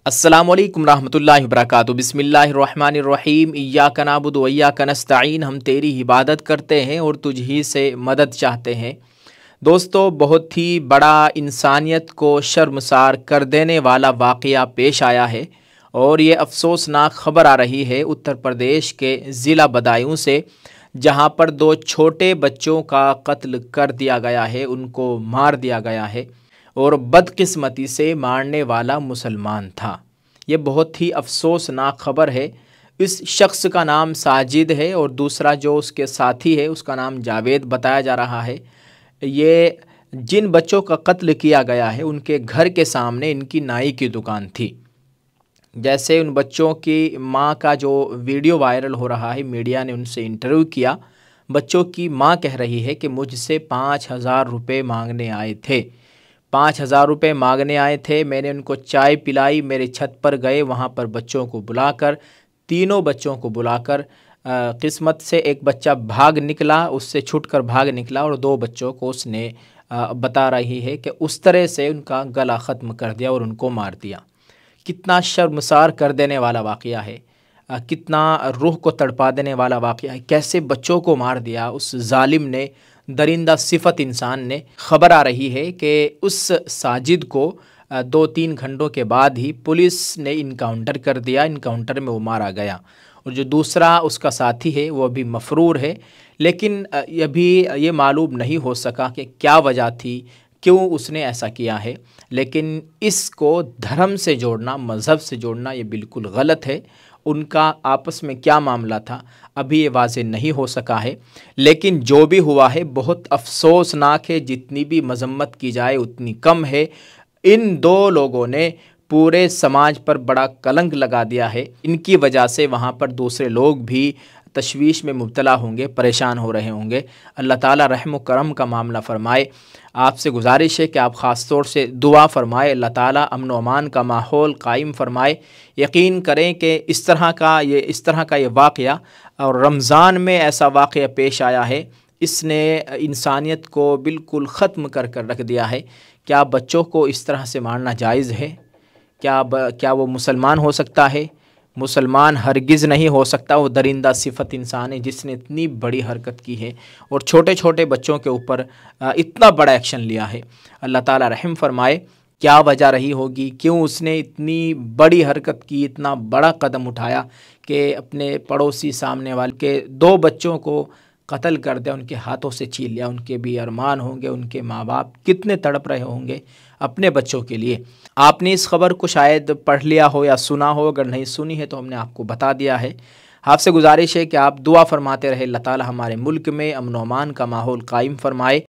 अस्सलामुअलैकुम रहमतुल्लाहि वबरकातुहू। बिस्मिल्लाहिर्रहमानिर्रहीम। इय्याका नअबुदु व इय्याका नस्तईन। हम तेरी इबादत करते हैं और तुझ ही से मदद चाहते हैं। दोस्तों, बहुत ही बड़ा इंसानियत को शर्मसार कर देने वाला वाक़या पेश आया है और ये अफसोसनाक ख़बर आ रही है उत्तर प्रदेश के ज़िला बदायूं से, जहां पर दो छोटे बच्चों का कत्ल कर दिया गया है, उनको मार दिया गया है और बदकिस्मती से मारने वाला मुसलमान था। ये बहुत ही अफसोसनाक ख़बर है। इस शख्स का नाम साजिद है और दूसरा जो उसके साथी है उसका नाम जावेद बताया जा रहा है। ये जिन बच्चों का कत्ल किया गया है उनके घर के सामने इनकी नाई की दुकान थी। जैसे उन बच्चों की माँ का जो वीडियो वायरल हो रहा है, मीडिया ने उनसे इंटरव्यू किया। बच्चों की माँ कह रही है कि मुझसे 5,000 रुपये मांगने आए थे। 5,000 रुपये मांगने आए थे। मैंने उनको चाय पिलाई, मेरे छत पर गए, वहाँ पर बच्चों को बुलाकर, तीनों बच्चों को बुलाकर किस्मत से एक बच्चा भाग निकला, उससे छूटकर भाग निकला और दो बच्चों को उसने बता रही है कि उस तरह से उनका गला ख़त्म कर दिया और उनको मार दिया। कितना शर्मसार कर देने वाला वाक़या है, कितना रूह को तड़पा देने वाला वाक़या है। कैसे बच्चों को मार दिया उस जालिम ने, दरिंदा सिफत इंसान ने। ख़बर आ रही है कि उस साजिद को 2-3 घंटों के बाद ही पुलिस ने इनकाउंटर कर दिया। इनकाउंटर में वो मारा गया और जो दूसरा उसका साथी है वो अभी मफरूर है। लेकिन अभी ये मालूम नहीं हो सका कि क्या वजह थी, क्यों उसने ऐसा किया है। लेकिन इसको धर्म से जोड़ना, मज़हब से जोड़ना, ये बिल्कुल गलत है। उनका आपस में क्या मामला था अभी ये वाज़ेह नहीं हो सका है। लेकिन जो भी हुआ है बहुत अफसोसनाक है। जितनी भी मजम्मत की जाए उतनी कम है। इन दो लोगों ने पूरे समाज पर बड़ा कलंक लगा दिया है। इनकी वजह से वहाँ पर दूसरे लोग भी तशवीश में मुब्तला होंगे, परेशान हो रहे होंगे। अल्लाह ताला रहम व करम का मामला फ़रमाए। आपसे गुजारिश है कि आप ख़ास तौर से दुआ फ़रमाए, अल्लाह ताला अमन व अमान का माहौल कायम फ़रमाए। यकीन करें कि इस तरह का ये वाक़या और रमज़ान में ऐसा वाक़या पेश आया है, इसने इंसानियत को बिल्कुल ख़त्म कर रख दिया है। क्या बच्चों को इस तरह से मारना जायज़ है? क्या वो मुसलमान हो सकता है? मुसलमान हरगिज़ नहीं हो सकता। वो दरिंदा सिफत इंसान है जिसने इतनी बड़ी हरकत की है और छोटे छोटे बच्चों के ऊपर इतना बड़ा एक्शन लिया है। अल्लाह ताला रहम फरमाए। क्या वजह रही होगी, क्यों उसने इतनी बड़ी हरकत की, इतना बड़ा कदम उठाया कि अपने पड़ोसी सामने वाले के दो बच्चों को कत्ल कर दिया, उनके हाथों से छीन लिया। उनके भी अरमान होंगे, उनके माँ बाप कितने तड़प रहे होंगे अपने बच्चों के लिए। आपने इस खबर को शायद पढ़ लिया हो या सुना हो, अगर नहीं सुनी है तो हमने आपको बता दिया है। आपसे गुजारिश है कि आप दुआ फरमाते रहे, अल्लाह ताला हमारे मुल्क में अमन व अमान का माहौल कायम फरमाए।